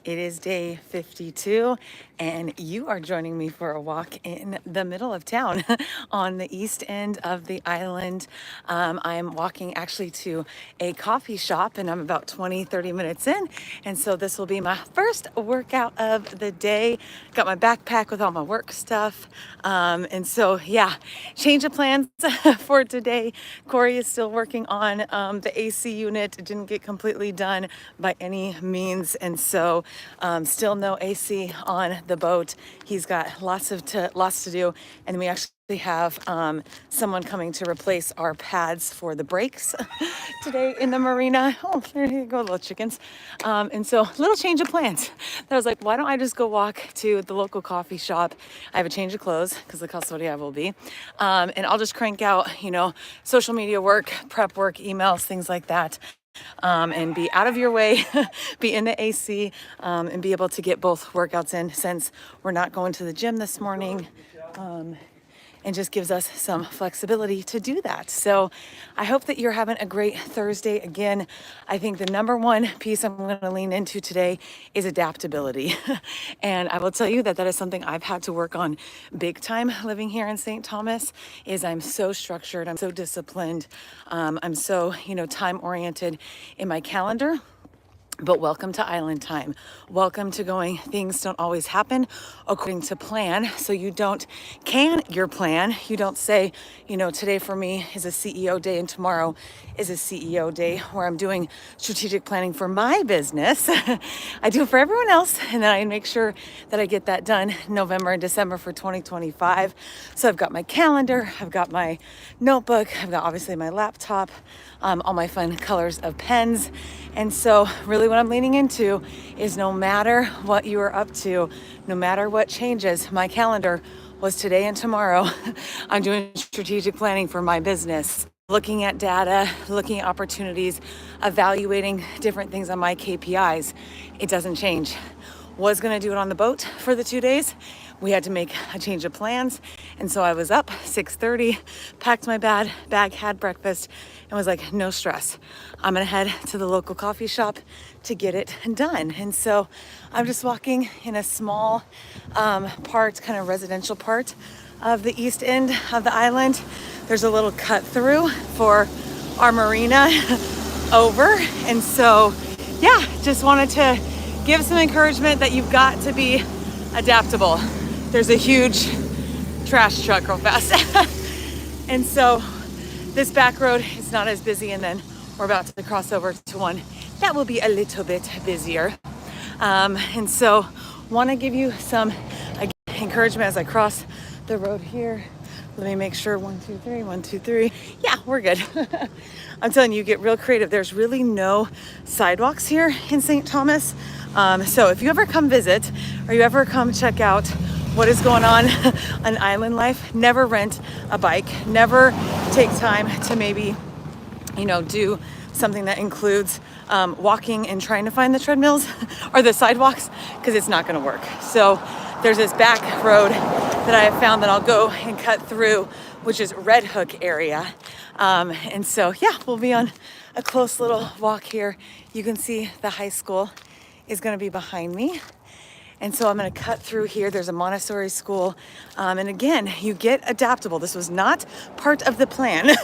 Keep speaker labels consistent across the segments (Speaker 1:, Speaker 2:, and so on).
Speaker 1: It is day 52, and you are joining me for a walk in the middle of town on the east end of the island. I'm walking actually to a coffee shop, and I'm about 20-30 minutes in. And so this will be my first workout of the day. Got my backpack with all my work stuff. And so, yeah, change of plans for today. Corey is still working on the AC unit. It didn't get completely done by any means. And so still no AC on the boat. He's got lots to do. And we actually have someone coming to replace our pads for the brakes today in the marina. Oh, there you go, little chickens. And so little change of plans. I was like, why don't I just go walk to the local coffee shop? I have a change of clothes because the custodia will be. And I'll just crank out, social media work, prep work, emails, things like that. And be out of your way, be in the AC, and be able to get both workouts in since we're not going to the gym this morning. And just gives us some flexibility to do that. So I hope that you're having a great Thursday. Again, I think the number one piece I'm going to lean into today is adaptability. And I will tell you that is something I've had to work on big time living here in St. Thomas. Is I'm so structured, I'm so disciplined, I'm so, time oriented in my calendar. But welcome to island time. Welcome to going, things don't always happen according to plan. So you don't can your plan. You don't say, today for me is a CEO day and tomorrow is a CEO day where I'm doing strategic planning for my business. I do it for everyone else. And then I make sure that I get that done November and December for 2025. So I've got my calendar, I've got my notebook, I've got obviously my laptop, all my fun colors of pens. And so really what I'm leaning into is no matter what you are up to, no matter what changes, my calendar was today and tomorrow. I'm doing strategic planning for my business, looking at data, looking at opportunities, evaluating different things on my KPIs. It doesn't change. Was gonna do it on the boat for the 2 days. We had to make a change of plans. And so I was up 6:30, packed my bag, had breakfast, and was like, no stress. I'm gonna head to the local coffee shop to get it done. And so I'm just walking in a small part, kind of residential part of the east end of the island. There's a little cut through for our marina over. And so, yeah, just wanted to give some encouragement that you've got to be adaptable. There's a huge trash truck real fast. And so this back road is not as busy, and then we're about to cross over to one that will be a little bit busier. And so want to give you some encouragement as I cross the road here. Let me make sure, 1, 2, 3, 1, 2, 3. Yeah, we're good. I'm telling you, get real creative. There's really no sidewalks here in St. Thomas. So if you ever come visit or you ever come check out what is going on island life, never rent a bike, never take time to maybe, do something that includes walking and trying to find the treadmills or the sidewalks, because it's not going to work. So there's this back road that I have found that I'll go and cut through, which is Red Hook area. And so, yeah, we'll be on a close little walk here. You can see the high school is going to be behind me. And so I'm going to cut through here. There's a Montessori school. And again, you get adaptable. This was not part of the plan.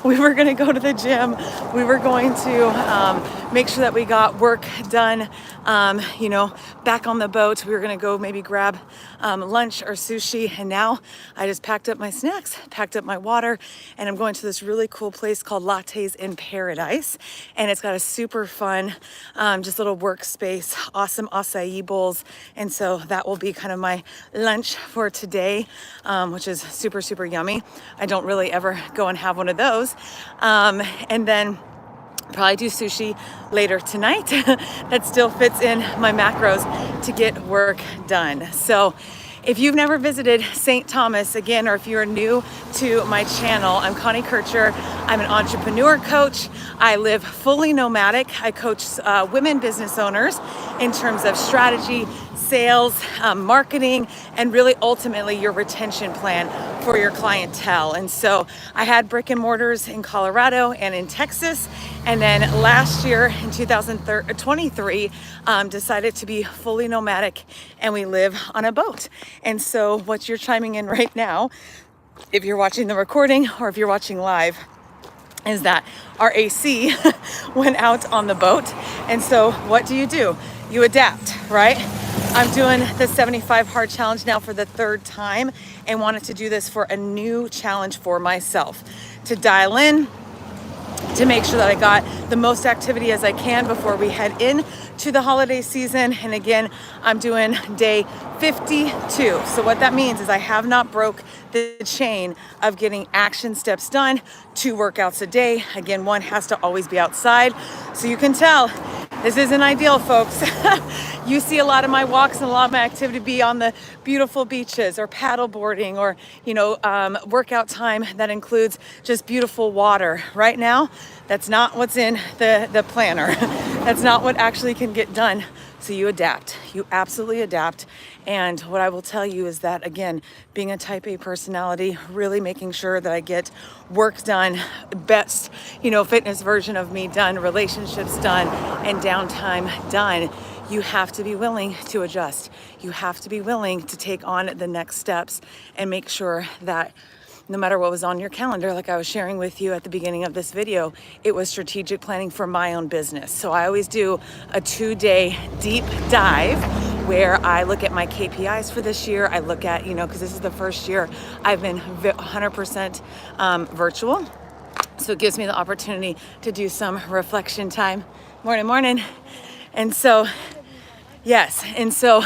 Speaker 1: We were going to go to the gym. We were going to make sure that we got work done, back on the boat. We were going to go maybe grab lunch or sushi. And now I just packed up my snacks, packed up my water, and I'm going to this really cool place called Lattes in Paradise. And it's got a super fun, just little workspace, awesome acai bowls. And so that will be kind of my lunch for today, which is super, super yummy. I don't really ever go and have one of those. And then probably do sushi later tonight. That still fits in my macros to get work done. So if you've never visited St. Thomas, again, or if you're new to my channel, I'm Connie Kercher. I'm an entrepreneur coach. I live fully nomadic. I coach women business owners in terms of strategy, sales, marketing, and really ultimately your retention plan for your clientele. And so I had brick and mortars in Colorado and in Texas, And then last year in 2023, decided to be fully nomadic, and we live on a boat. And so what you're chiming in right now, if you're watching the recording or if you're watching live, is that our AC went out on the boat. And so what do? You adapt, right? I'm doing the 75 hard challenge now for the third time and wanted to do this for a new challenge for myself, to dial in, to make sure that I got the most activity as I can before we head in to the holiday season. And again, I'm doing day 52. So what that means is I have not broke the chain of getting action steps done, 2 workouts a day. Again, one has to always be outside. So you can tell this isn't ideal, folks. You see a lot of my walks and a lot of my activity be on the beautiful beaches or paddle boarding or, workout time that includes just beautiful water. Right now, that's not what's in the planner. That's not what actually can get done. So you adapt. You absolutely adapt. And what I will tell you is that, again, being a type A personality, really making sure that I get work done, best, fitness version of me done, relationships done, and downtime done. You have to be willing to adjust. You have to be willing to take on the next steps and make sure that no matter what was on your calendar, like I was sharing with you at the beginning of this video, it was strategic planning for my own business. So I always do a 2-day deep dive where I look at my KPIs for this year. I look at, because this is the first year I've been 100% virtual. So it gives me the opportunity to do some reflection time. Morning. And so, yes, and so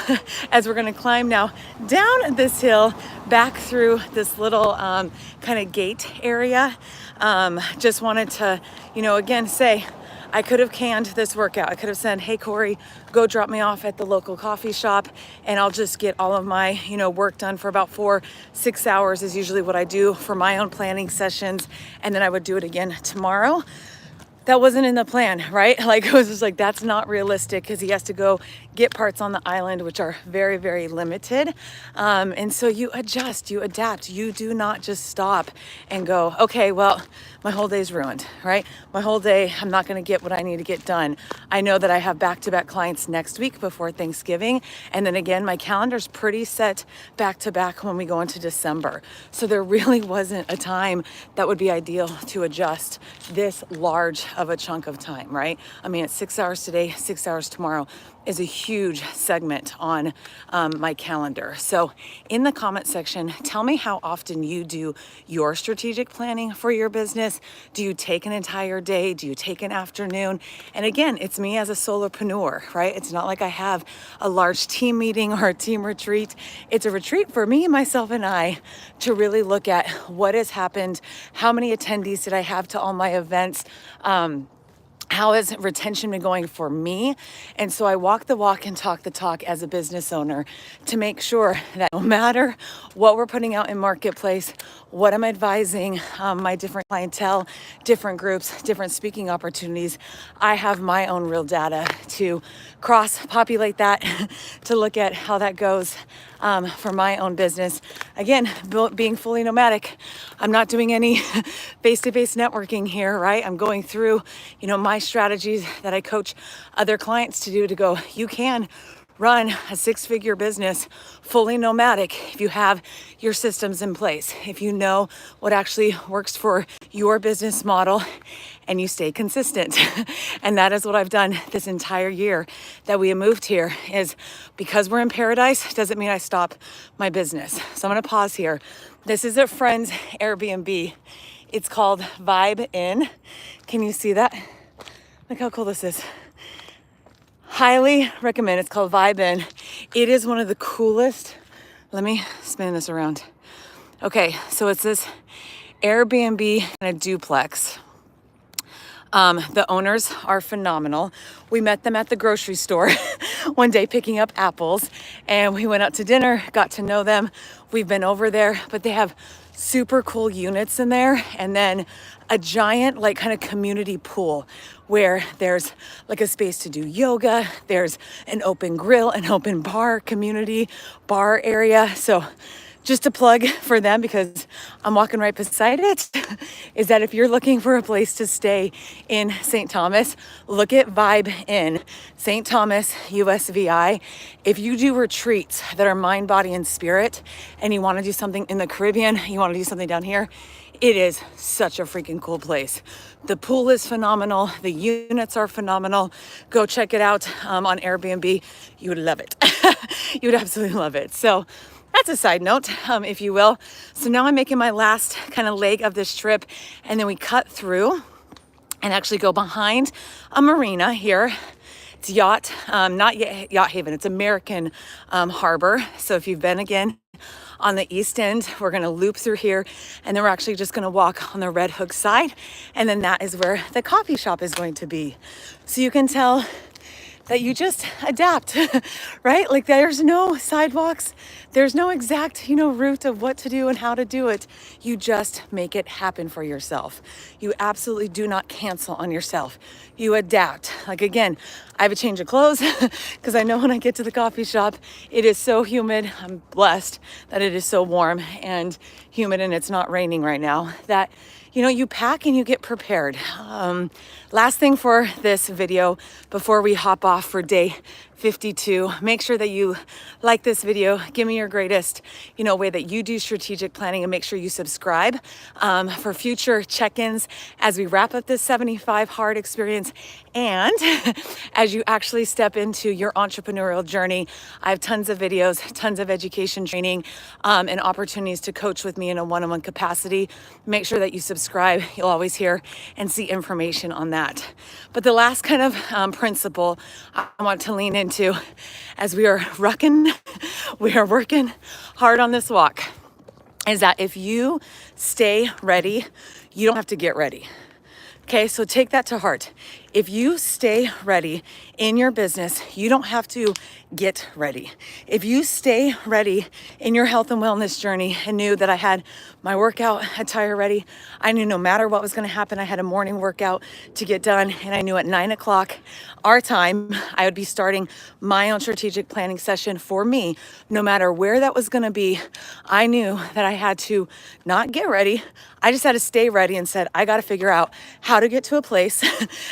Speaker 1: as we're gonna climb now down this hill, back through this little kind of gate area, just wanted to, again say, I could have canned this workout. I could have said, hey, Corey, go drop me off at the local coffee shop and I'll just get all of my, work done for about 4-6 hours is usually what I do for my own planning sessions. And then I would do it again tomorrow. That wasn't in the plan, right? Like, it was just like, that's not realistic because he has to go get parts on the island, which are very, very limited. And so you adjust, you adapt. You do not just stop and go, okay, well, my whole day's ruined, right? My whole day, I'm not going to get what I need to get done. I know that I have back-to-back clients next week before Thanksgiving. And then again, my calendar's pretty set back-to-back when we go into December. So there really wasn't a time that would be ideal to adjust this large of a chunk of time, right? I mean, it's 6 hours today, 6 hours tomorrow is a huge segment on my calendar. So in the comment section, tell me how often you do your strategic planning for your business. Do you take an entire day? Do you take an afternoon? And again, it's me as a solopreneur, right? It's not like I have a large team meeting or a team retreat. It's a retreat for me, myself, and I to really look at what has happened. How many attendees did I have to all my events? How has retention been going for me? And so I walk the walk and talk the talk as a business owner to make sure that no matter what we're putting out in marketplace, what I'm advising my different clientele, different groups, different speaking opportunities, I have my own real data to cross-populate that, to look at how that goes for my own business. Again, being fully nomadic, I'm not doing any face-to-face networking here, right? I'm going through, my strategies that I coach other clients to do, to go, you can run a 6-figure business fully nomadic if you have your systems in place, if you know what actually works for your business model and you stay consistent. And that is what I've done this entire year that we have moved here. Is because we're in paradise doesn't mean I stop my business. So I'm going to pause here. This is a friend's Airbnb. It's called Vibe Inn. Can you see that? Look how cool this is. Highly recommend. It's called Vibe Inn. It is one of the coolest. Let me spin this around. Okay, so it's this Airbnb and a duplex. The owners are phenomenal. We met them at the grocery store one day picking up apples, and we went out to dinner, got to know them. We've been over there, but they have super cool units in there, and then a giant kind of community pool where there's a space to do yoga. There's an open grill, an open bar, community bar area. So just a plug for them because I'm walking right beside it, is that if you're looking for a place to stay in St. Thomas, look at Vibe Inn, St. Thomas, USVI. If you do retreats that are mind, body, and spirit, and you want to do something in the Caribbean, you want to do something down here, it is such a freaking cool place. The pool is phenomenal. The units are phenomenal. Go check it out on Airbnb. You would love it. You would absolutely love it. So that's a side note, if you will. So now I'm making my last kind of leg of this trip, and then we cut through and actually go behind a marina here. It's yacht, not Yacht Haven, it's American Harbor. So if you've been again on the east end, we're gonna loop through here, and then we're actually just gonna walk on the Red Hook side, and then that is where the coffee shop is going to be. So you can tell that you just adapt, right? Like there's no sidewalks, there's no exact, route of what to do and how to do it. You just make it happen for yourself. You absolutely do not cancel on yourself. You adapt. Like again, I have a change of clothes because I know when I get to the coffee shop, it is so humid. I'm blessed that it is so warm and humid and it's not raining right now, that you pack and you get prepared. Last thing for this video before we hop off for day 52, make sure that you like this video. Give me your greatest, way that you do strategic planning, and make sure you subscribe for future check-ins as we wrap up this 75 hard experience. And as you actually step into your entrepreneurial journey, I have tons of videos, tons of education training, and opportunities to coach with me in a one-on-one capacity. Make sure that you subscribe. You'll always hear and see information on that. But the last kind of principle I want to lean into as we are we are working hard on this walk, is that if you stay ready, you don't have to get ready. Okay, so take that to heart. If you stay ready in your business, you don't have to get ready. If you stay ready in your health and wellness journey and knew that I had my workout attire ready, I knew no matter what was going to happen, I had a morning workout to get done, and I knew at 9 o'clock our time, I would be starting my own strategic planning session for me. No matter where that was going to be, I knew that I had to not get ready. I just had to stay ready and said, I got to figure out how to get to a place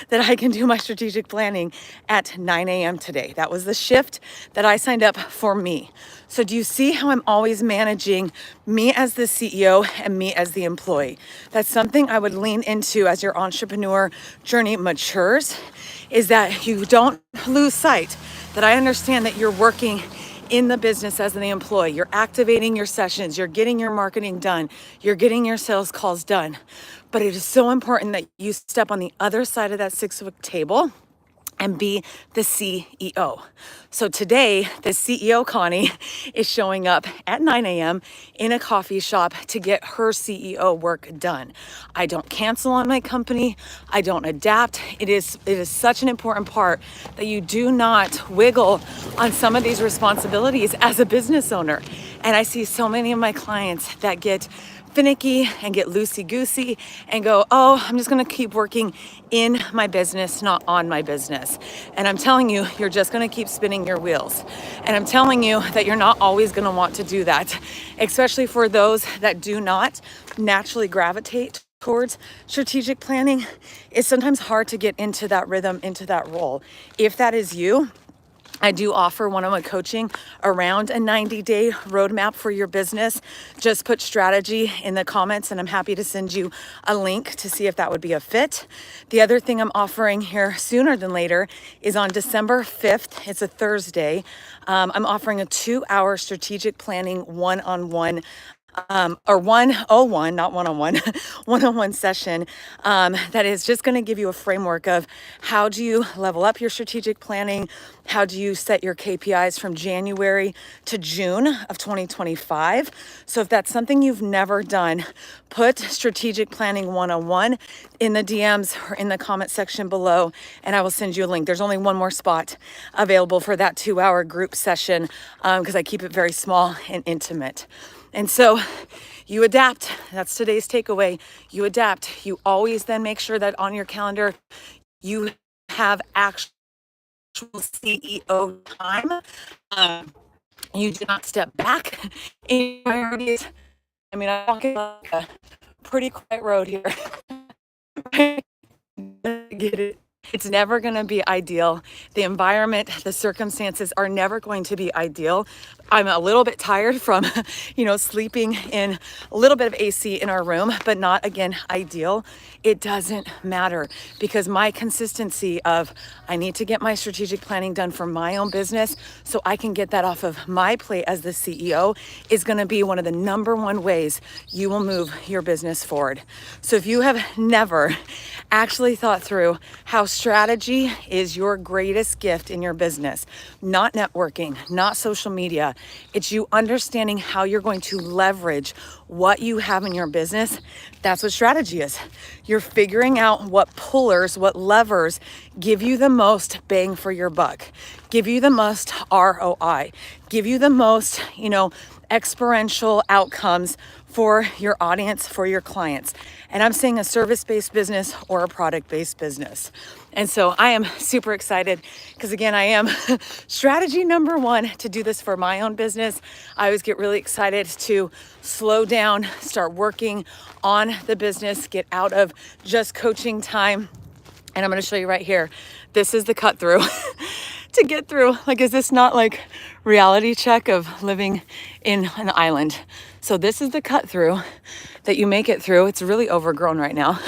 Speaker 1: that I can do my strategic planning at 9 a.m. today. That was the shift that I signed up for me. So do you see how I'm always managing me as the CEO and me as the employee? That's something I would lean into as your entrepreneur journey matures, is that you don't lose sight that I understand that you're working in the business as an employee. You're activating your sessions, you're getting your marketing done, you're getting your sales calls done. But it is so important that you step on the other side of that 6-foot table and be the CEO. So today, the CEO, Connie, is showing up at 9 a.m. in a coffee shop to get her CEO work done. I don't cancel on my company. I don't adapt. It is such an important part that you do not wiggle on some of these responsibilities as a business owner. And I see so many of my clients that get finicky and get loosey-goosey and go, oh, I'm just gonna keep working in my business, not on my business. And I'm telling you, you're just gonna keep spinning your wheels. And I'm telling you that you're not always gonna want to do that, especially for those that do not naturally gravitate towards strategic planning. It's sometimes hard to get into that rhythm, into that role. If that is you, I do offer one-on-one coaching around a 90-day roadmap for your business. Just put strategy in the comments and I'm happy to send you a link to see if that would be a fit. The other thing I'm offering here sooner than later is on December 5th. It's a Thursday. I'm offering a 2-hour strategic planning one-on-one or 101, not one-on-one, one-on-one session that is just going to give you a framework of how do you level up your strategic planning, how do you set your KPIs from January to June of 2025. So if that's something you've never done, put strategic planning 101 in the DMs or in the comment section below, and I will send you a link. There's only one more spot available for that 2-hour group session because I keep it very small and intimate. And so you adapt. That's today's takeaway. You adapt. You always then make sure that on your calendar, you have actual CEO time. You do not step back in your priorities. I mean, I'm walking like a pretty quiet road here. Get it. It's never going to be ideal. The environment, the circumstances are never going to be ideal. I'm a little bit tired from, sleeping in a little bit of AC in our room, but not, again, ideal. It doesn't matter because my consistency of I need to get my strategic planning done for my own business so I can get that off of my plate as the CEO is going to be one of the number one ways you will move your business forward. So if you have never actually thought through how strategy is your greatest gift in your business, not networking, not social media, it's you understanding how you're going to leverage what you have in your business. That's what strategy is. You're figuring out what pullers, what levers give you the most bang for your buck, give you the most ROI, give you the most, experiential outcomes for your audience, for your clients. And I'm saying a service-based business or a product-based business. And so I am super excited because again, I am strategy number one to do this for my own business. I always get really excited to slow down, start working on the business, get out of just coaching time. And I'm going to show you right here. This is the cut through to get through. Like, is this not like reality check of living in an island? So this is the cut through that you make it through. It's really overgrown right now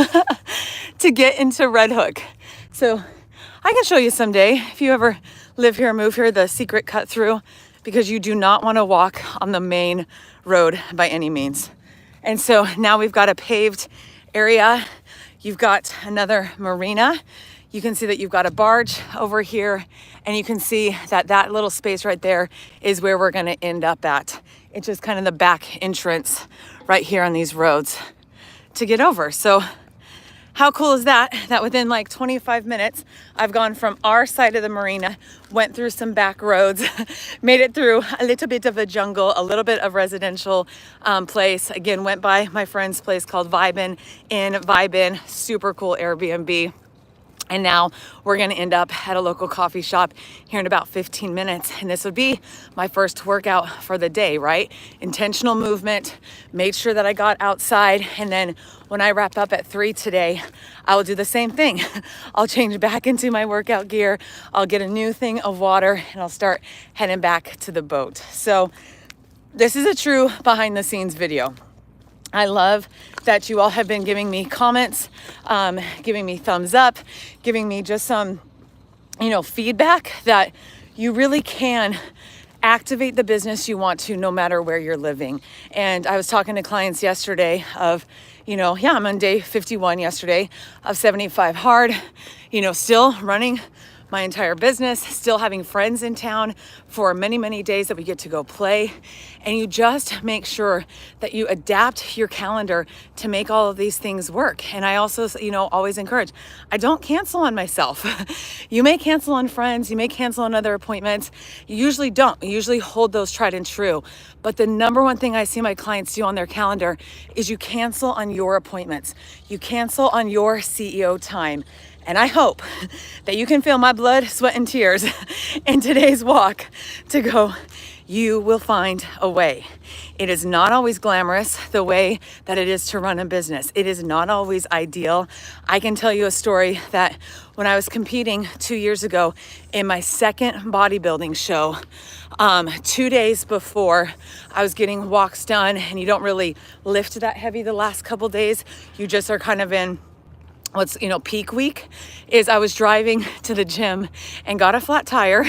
Speaker 1: to get into Red Hook. So I can show you someday if you ever live here, move here, the secret cut through, because you do not want to walk on the main road by any means. And so now we've got a paved area. You've got another marina. You can see that you've got a barge over here, and you can see that that little space right there is where we're going to end up at. It's just kind of the back entrance right here on these roads to get over. So how cool is that? That within like 25 minutes, I've gone from our side of the marina, went through some back roads, made it through a little bit of a jungle, a little bit of residential place. Again, went by my friend's place called Vibin, super cool Airbnb. And now we're going to end up at a local coffee shop here in about 15 minutes. And this would be my first workout for the day, right? Intentional movement, made sure that I got outside. And then when I wrap up at 3 today, I will do the same thing. I'll change back into my workout gear. I'll get a new thing of water and I'll start heading back to the boat. So this is a true behind the scenes video. I love that you all have been giving me comments, giving me thumbs up, giving me just some, feedback that you really can activate the business you want to no matter where you're living. And I was talking to clients yesterday of, I'm on day 51 yesterday of 75 hard, still running my entire business, still having friends in town for many, many days that we get to go play. And you just make sure that you adapt your calendar to make all of these things work. And I also, always encourage, I don't cancel on myself. You may cancel on friends, you may cancel on other appointments. You usually don't. You usually hold those tried and true. But the number one thing I see my clients do on their calendar is you cancel on your appointments. You cancel on your CEO time. And I hope that you can feel my blood, sweat, and tears in today's walk to go, you will find a way. It is not always glamorous the way that it is to run a business. It is not always ideal. I can tell you a story that when I was competing 2 years ago in my second bodybuilding show, 2 days before I was getting walks done, and you don't really lift that heavy the last couple days, you just are kind of in what's peak week, is I was driving to the gym and got a flat tire,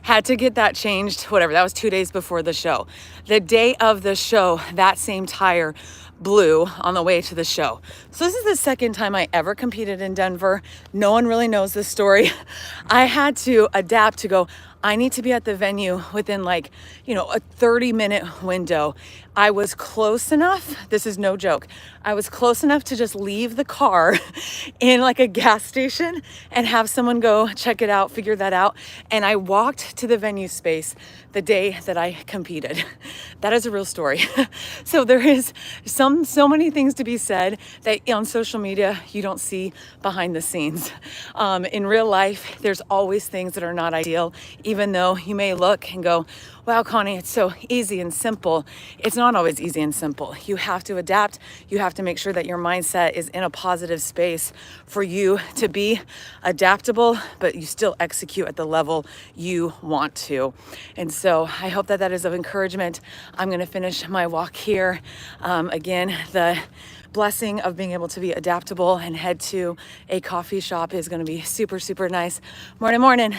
Speaker 1: had to get that changed, whatever. That was 2 days before the show. The day of the show, that same tire blew on the way to the show. So this is the second time I ever competed in Denver. No one really knows this story. I had to adapt to go, I need to be at the venue within a 30-minute window. I was close enough, this is no joke, I was close enough to just leave the car in a gas station and have someone go check it out, figure that out. And I walked to the venue space the day that I competed. That is a real story. So there is so many things to be said that on social media you don't see behind the scenes. In real life, there's always things that are not ideal. even though you may look and go, wow, Connie, it's so easy and simple. It's not always easy and simple. You have to adapt. You have to make sure that your mindset is in a positive space for you to be adaptable, but you still execute at the level you want to. And so I hope that that is of encouragement. I'm going to finish my walk here. Again, the blessing of being able to be adaptable and head to a coffee shop is going to be super, super nice. Morning.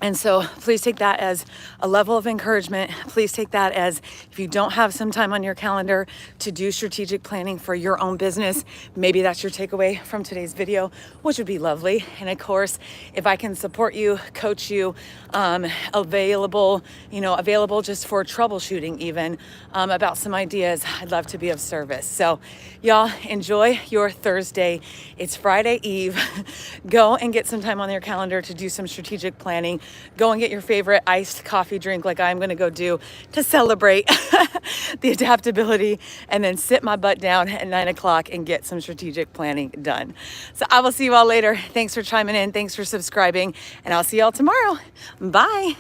Speaker 1: And so please take that as a level of encouragement. Please take that as, if you don't have some time on your calendar to do strategic planning for your own business, maybe that's your takeaway from today's video, which would be lovely. And of course, if I can support you, coach you, available just for troubleshooting even, about some ideas, I'd love to be of service. So y'all enjoy your Thursday. It's Friday Eve. Go and get some time on your calendar to do some strategic planning. Go and get your favorite iced coffee drink like I'm going to go do to celebrate the adaptability, and then sit my butt down at 9 o'clock and get some strategic planning done. So I will see you all later. Thanks for chiming in. Thanks for subscribing, and I'll see y'all tomorrow. Bye.